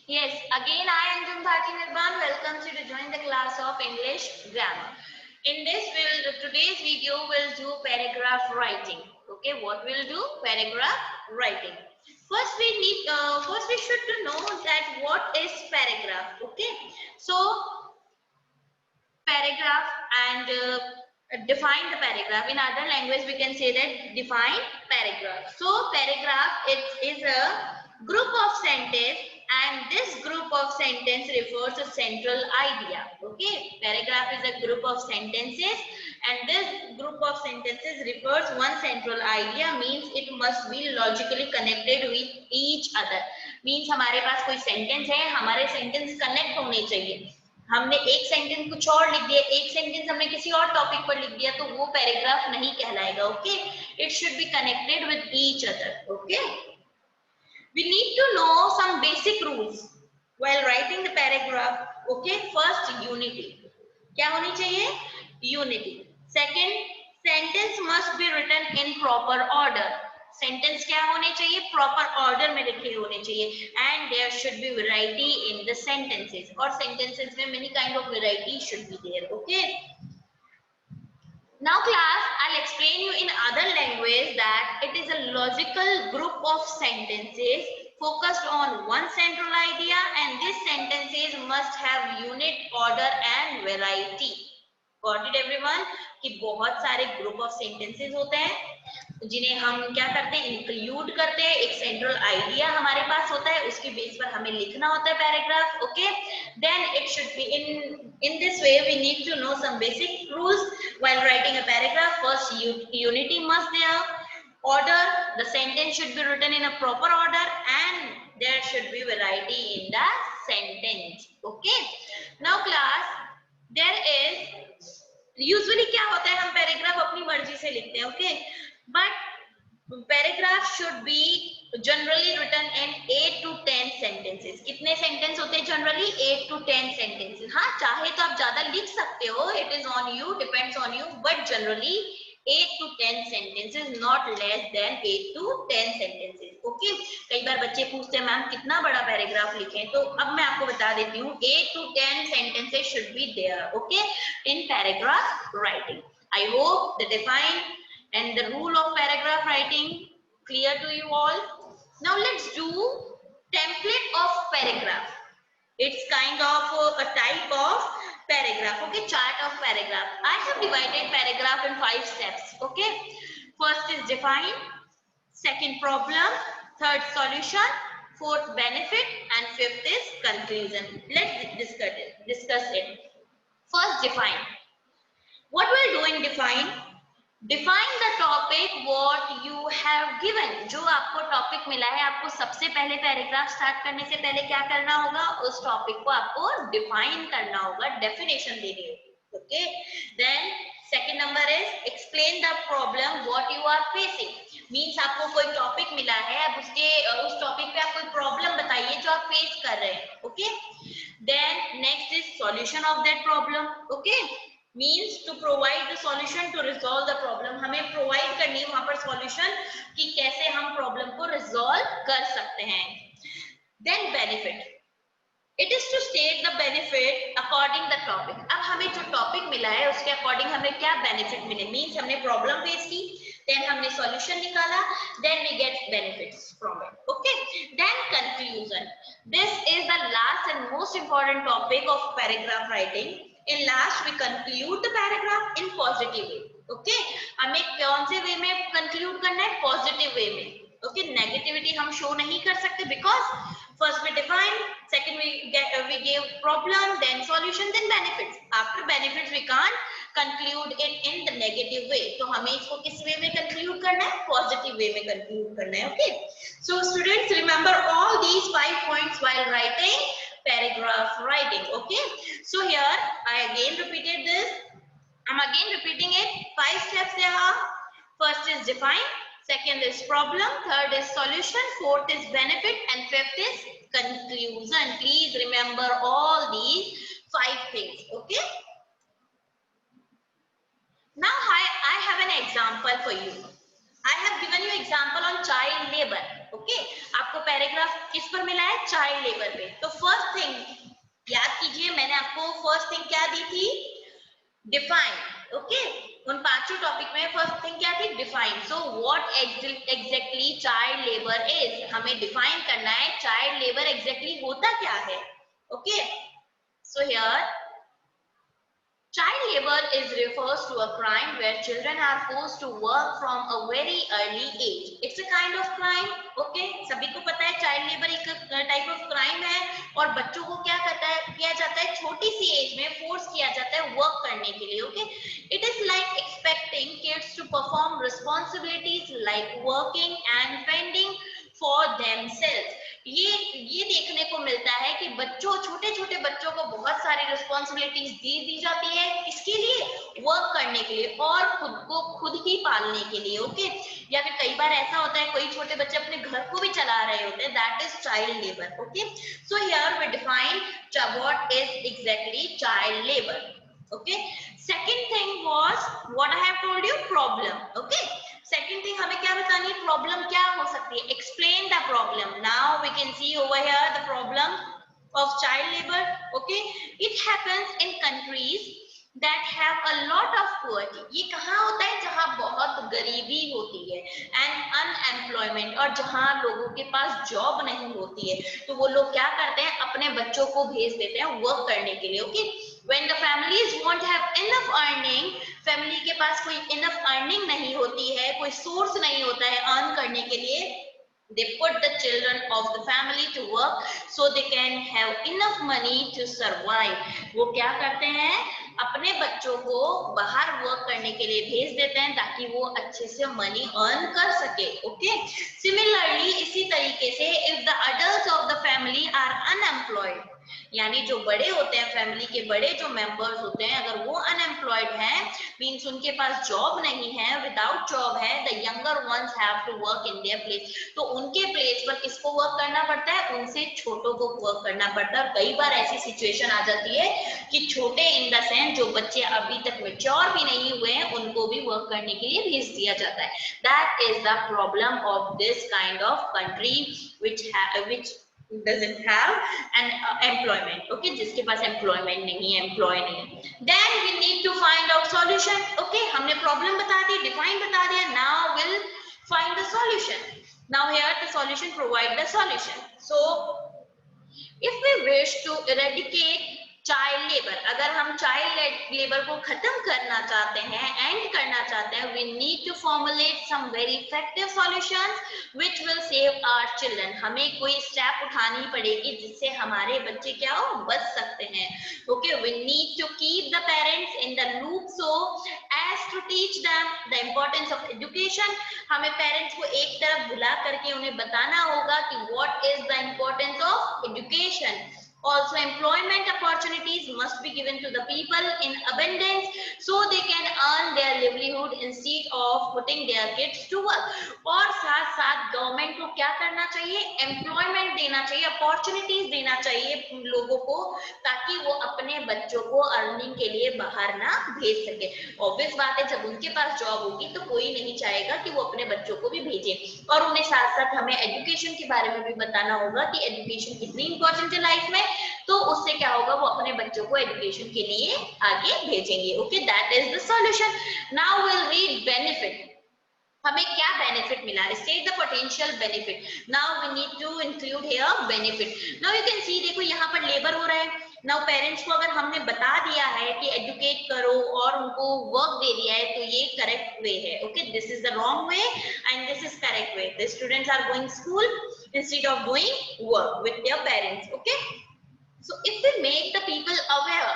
Yes, again I am Bharti Nirban. Welcome you to join the class of English grammar. In this today's video will do paragraph writing. Okay, what we'll do? Paragraph writing. First we should to know that what is paragraph. Okay, so paragraph and define the paragraph. In other language, we can say that define paragraph. So paragraph is a group of sentence, and this group of sentence refers to central idea. Okay, paragraph is a group of sentences, and this group of sentences refers one central idea. Means it must be logically connected with each other. Means हमारे पास कोई sentence है, हमारे sentence connect होने चाहिए. हमने एक sentence कुछ और लिख दिया, एक सेंटेंस हमने किसी और टॉपिक पर लिख दिया, तो वो पैराग्राफ नहीं कहलाएगा. Okay, it should be connected with each other. Okay, we need to know some basic rules while writing the paragraph. Okay, first unity. क्या होनी चाहिए? Unity. Second, sentence must be written in proper order. Sentence क्या होने चाहिए? Proper order में लिखे होने चाहिए. And there should be variety in the sentences. और सेंटेंसेस में many kind of variety should be there. Okay, now class, I'll explain you in other language that it is a logical group of sentences focused on one central idea, and these sentences must have unit, order and variety. Got it everyone? कि बहुत सारे group of sentences होते हैं जिन्हें हम क्या करते हैं? इंक्लूड करते हैं. एक सेंट्रल आइडिया हमारे पास होता है, उसके बेस पर हमें लिखना होता है paragraph. Okay, then it should be in this way we need to know some basic rules while writing a paragraph. First, unity must there. Order, the sentence should be written in a proper order, and there should be variety in the sentence. Okay, now class, there is usually क्या होता है, हम paragraph अपनी मर्जी से लिखते हैं. Okay, but paragraph should be generally written in 8 to 10 sentences. कितने सेंटेंस होते हैं जनरली? 8 to 10 sentences. हाँ, चाहे तो आप ज्यादा लिख सकते हो, it is on you, depends on you, but generally 8 to 10 sentences, not less than 8 to 10 sentences. Okay, कई बार बच्चे पूछते हैं मैम कितना बड़ा पैराग्राफ लिखें, तो अब मैं आपको बता देती हूँ 8 to 10 sentences should be there. Okay, in paragraph writing. I hope the define and the rule of paragraph writing clear to you all. Now let's do template of paragraph. It's kind of a type of paragraph. Okay, chart of paragraph. I have divided paragraph in 5 steps. Okay, first is define, second problem, third solution, fourth benefit, and fifth is conclusion. Let's discuss it. First, define. What we'll do in define? Define the topic what you have given. जो आपको topic मिला है, आपको सबसे पहले paragraph start करने से पहले क्या करना होगा? उस टॉपिक को आपको डिफाइन करना होगा, डेफिनेशन देनी होगी. Okay, then second number is explain the problem what you are facing. Means आपको कोई टॉपिक मिला है, अब उस टॉपिक पे आप कोई प्रॉब्लम बताइए जो आप फेस कर रहे हैं. Okay, then next is solution of that problem. Okay, means to provide the solution to resolve the problem. हमें प्रोवाइड करनी है वहां पर सॉल्यूशन कि कैसे हम प्रॉब्लम को रिजॉल्व कर सकते हैं. Then benefit, it is to state the benefit according the topic. अब हमें जो टॉपिक मिला है उसके अकॉर्डिंग हमें क्या बेनिफिट मिले. मीन्स हमने प्रॉब्लम फेस की, देन हमने सॉल्यूशन निकाला, then we get benefits from it. Okay, then conclusion. This is the last and most important topic of paragraph writing. In last we conclude the paragraph in positive way. Okay, हमें कौन से वे में conclude करना है? Positive way में. Okay, negativity हम show नहीं कर सकते because first we define, second we give problem, then solution, then benefits. After benefits we can't conclude it in the negative way. तो हमें इसको किस way में conclude करना है? Positive way में conclude करना है. Okay, so students remember all these 5 points while writing paragraph writing. Okay, so here I again repeated this. I'm again repeating it. 5 steps there are. First is define, second is problem, third is solution, fourth is benefit, and fifth is conclusion. Please remember all these 5 things. Okay, now I have an example for you. I have given you example on child labor. Okay, आपको paragraph किस पर मिला है? Child labour पे। तो first thing याद कीजिए, मैंने आपको फर्स्ट थिंग क्या दी थी? डिफाइन। ओके, उन पांचों टॉपिक में फर्स्ट थिंग क्या थी? Define. So what exactly child labour is, हमें डिफाइन करना है चाइल्ड लेबर एग्जैक्टली होता क्या है। Okay, so here child labor is refers to a crime where children are forced to work from a very early age. It's a kind of crime. Okay, सभी को पता है child labor एक type of crime है और बच्चों को क्या किया जाता है? छोटी सी एज में फोर्स किया जाता है वर्क करने के लिए. Okay, it is like expecting kids to perform responsibilities like working and fending for themselves. ये देखने को मिलता है कि बच्चों, छोटे छोटे बच्चों को बहुत सारी रिस्पॉन्सिबिलिटीज दी जाती है, किसके लिए? वर्क करने के लिए और खुद को खुद ही पालने के लिए। ओके, या फिर कई बार ऐसा होता है कोई छोटे बच्चे अपने घर को भी चला रहे होते हैं, that is child labour. Okay, so here we define what is exactly child labour. Okay, second thing was what I have told you, problem. Okay, second thing हमें क्या बतानी है? प्रॉब्लम क्या हो सकती है? Explain the problem. Now we can see over here the problem of child labor. Okay, it happens in countries that have a lot of poverty. ये कहाँ होता है? जहाँ बहुत गरीबी होती है and unemployment, और जहाँ लोगों के पास जॉब नहीं होती है, तो वो लोग क्या करते हैं? अपने बच्चों को भेज देते हैं वर्क करने के लिए। Okay, when the families won't have enough earning, family के पास कोई इनफ अर्निंग नहीं होती है, कोई सोर्स नहीं होता है अर्न करने के लिए, they put the children of the family to work so they can have enough money to survive. वो क्या करते हैं? अपने बच्चों को बाहर वर्क करने के लिए भेज देते हैं ताकि वो अच्छे से मनी अर्न कर सके। ओके, सिमिलरली इसी तरीके से if the adults of the family are unemployed, यानी जो बड़े होते हैं, फैमिली के बड़े जो मेंबर्स होते हैं, अगर वो अनएम्प्लॉयड हैं, मींस उनके पास जॉब नहीं है, विदाउट जॉब है, the younger ones have to work in their place, तो उनके प्लेस पर किसको वर्क करना पड़ता है? उनसे छोटों को वर्क करना पड़ता है। और कई बार ऐसी सिचुएशन आ जाती है कि छोटे इन द सेंस जो बच्चे अभी तक मैच्योर भी नहीं हुए हैं, उनको भी वर्क करने के लिए भेज दिया जाता है। That is the problem of this kind of country which doesn't have an employment. Okay, जिसके पास employment नहीं है, employ नहीं है, then we need to find out solution. Okay, हमने problem बता दी, define बता दिया, now we'll find the solution. Now here the solution, provide the solution. So if we wish to eradicate child labour, अगर हम child labour को खत्म करना चाहते हैं, एंड करना चाहते हैं, we need to formulate some very effective solutions which will save our children. हमें कोई स्टेप उठानी पड़ेगी जिससे हमारे बच्चे क्या हो? बच सकते हैं। Okay, we need to keep the parents in the loop so as to teach them the importance of education. हमें पेरेंट्स को एक तरफ बुला करके उन्हें बताना होगा कि what is the importance of education. Also, employment opportunities must be given to the people in abundance so they can earn their livelihood instead of putting their kids to work. और साथ साथ गवर्नमेंट को क्या करना चाहिए? Employment देना चाहिए, opportunities देना चाहिए लोगों को, ताकि वो अपने बच्चों को अर्निंग के लिए बाहर ना भेज सके। ऑब्वियस बात है, जब उनके पास जॉब होगी तो कोई नहीं चाहेगा कि वो अपने बच्चों को भी भेजे। और उन्हें साथ साथ हमें एजुकेशन के बारे में भी बताना होगा कि एजुकेशन कितनी इंपॉर्टेंट है लाइफ में, तो उससे क्या होगा? वो अपने बच्चों को एजुकेशन के लिए आगे भेजेंगे। Okay, that is the solution. Now will read benefit. हमें क्या बेनिफिट मिला? State the potential benefit. Now we need to include here benefit. Now you can see, देखो यहाँ पर लेबर हो रहा है। नाउ पेरेंट्स को अगर हमने बता दिया है कि एजुकेट करो और उनको वर्क दे दिया है, तो ये करेक्ट वे है। Okay, this is the wrong way and this is correct way. The students are going school instead of doing work with their parents. Okay, so if we make the people aware,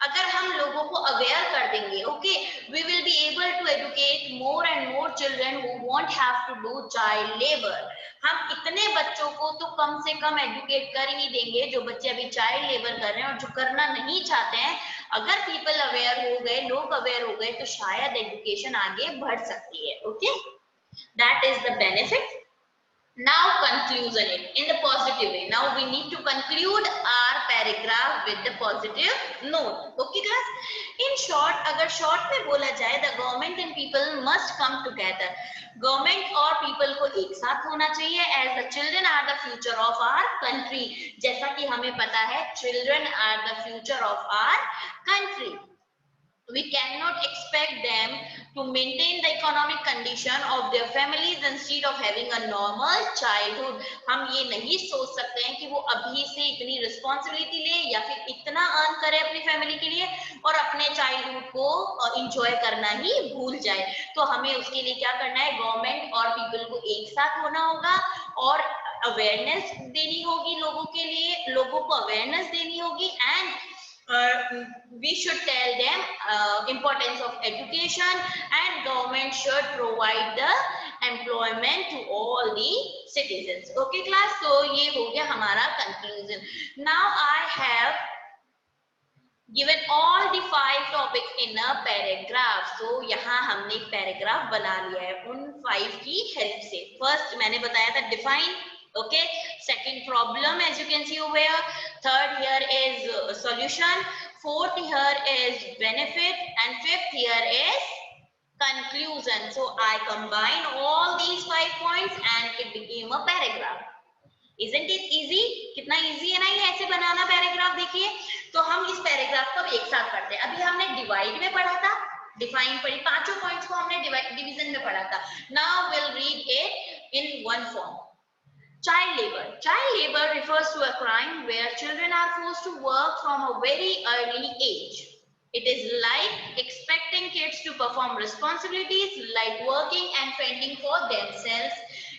अगर हम लोगों को aware कर देंगे, okay, we will be able to educate more and more children who won't have to do child labor. हम इतने बच्चों को तो कम से कम एजुकेट कर ही देंगे जो बच्चे अभी चाइल्ड लेबर कर रहे हैं और जो करना नहीं चाहते हैं। अगर पीपल अवेयर हो गए, लोग अवेयर हो गए, तो शायद एजुकेशन आगे बढ़ सकती है। Okay, that is the benefit. Now conclusion it in the positive way. Now we need to conclude our paragraph with the positive note. Okay class, in short, अगर short में बोला जाए, the government and people must come together. Government और people को एक साथ होना चाहिए, as the children are the future of our country. जैसा कि हमें पता है, children are the future of our country. We cannot expect them to maintain the economic condition of their families instead of having a normal childhood. हम ये नहीं सोच सकते हैं कि वो अभी से इतनी रिस्पॉन्सिबिलिटी ले या फिर इतना अर्न करे अपनी फैमिली के लिए और अपने चाइल्डहुड को इंजॉय करना ही भूल जाए. तो हमें उसके लिए क्या करना है, गवर्नमेंट और पीपल को एक साथ होना होगा और अवेयरनेस देनी होगी लोगों के लिए, लोगों को अवेयरनेस देनी होगी and we should tell them importance of education and government should provide the employment to all the citizens. Okay class, so ये हो गया हमारा conclusion. Now I have given all the 5 topics in a paragraph. So यहाँ हमने एक paragraph बना लिया है उन 5 की help से. First मैंने बताया था define. Okay, second problem as you can see over here, third here is solution, fourth here is benefit and fifth here is conclusion. So I combine all these 5 points and it became a paragraph. Isn't it easy? कितना easy है ना ये ऐसे बनाना paragraph. देखिए तो हम इस paragraph को एक साथ पढ़ते हैं. अभी हमने divide में पढ़ा था, define पढ़ी, 5 points को हमने division में पढ़ा था. Now we'll read it in one form. Child labor. Child labor refers to a crime where children are forced to work from a very early age. It is like expecting kids to perform responsibilities like working and fending for themselves.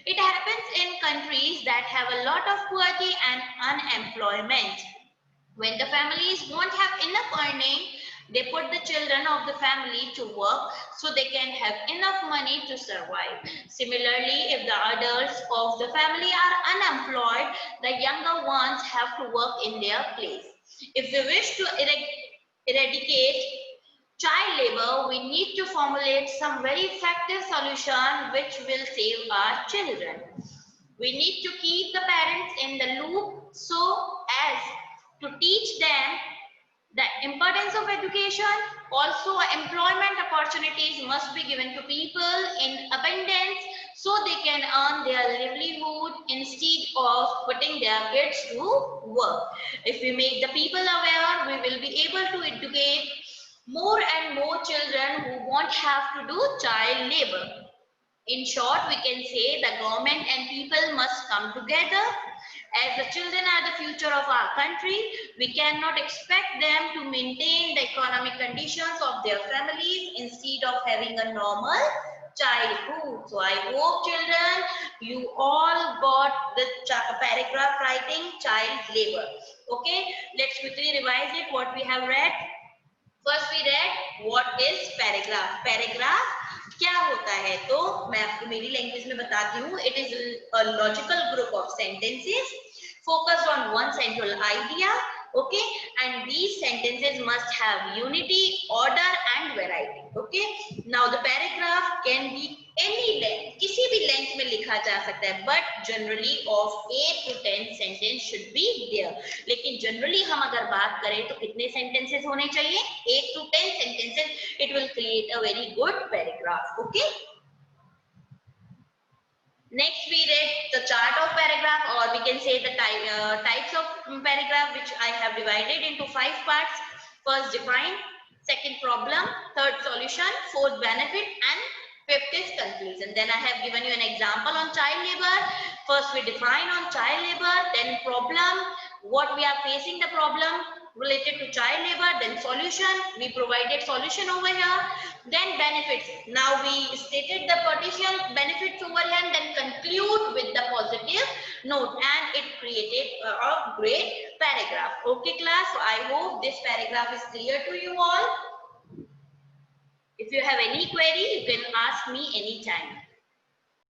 It happens in countries that have a lot of poverty and unemployment. When the families won't have enough earning, they put the children of the family to work so they can have enough money to survive. Similarly, if the adults of the family are unemployed, the younger ones have to work in their place. If we wish to eradicate child labor, we need to formulate some very effective solution which will save our children. We need to keep the parents in the loop so as to teach them the importance of education. Also, employment opportunities must be given to people in abundance so they can earn their livelihood instead of putting their kids to work. If we make the people aware, we will be able to educate more and more children who won't have to do child labor. In short, we can say the government and people must come together. As the children are the future of our country, we cannot expect them to maintain the economic conditions of their families instead of having a normal childhood. So I hope children, you all got the paragraph writing child labor. Okay, let's quickly revise it what we have read. First we read what is paragraph. Paragraph क्या होता है, तो मैं आपको मेरी language में बताती हूँ. It is a logical group of sentences focused on one central idea. Okay, and these sentences must have unity, order and variety. Okay, now the paragraph can be any length, किसी भी length में लिखा जा सकता है, but generally of 8 to 10 sentence should be there. लेकिन generally हम अगर बात करें तो कितने sentences होने चाहिए, 8 to 10 sentences. It will create a very good paragraph. Okay, next we read the chart of paragraph, or we can say the types of paragraph, which I have divided into 5 parts. First define, second problem, third solution, fourth benefit and fifth is conclusion. Then I have given you an example on child labor. First we define on child labor, then problem, what we are facing the problem related to child labor, then solution, we provided solution over here, then benefits. Now we stated the partition benefits over here and then conclude with the positive note, and it created a great paragraph. Okay class, so I hope this paragraph is clear to you all. If you have any query, you can ask me anytime.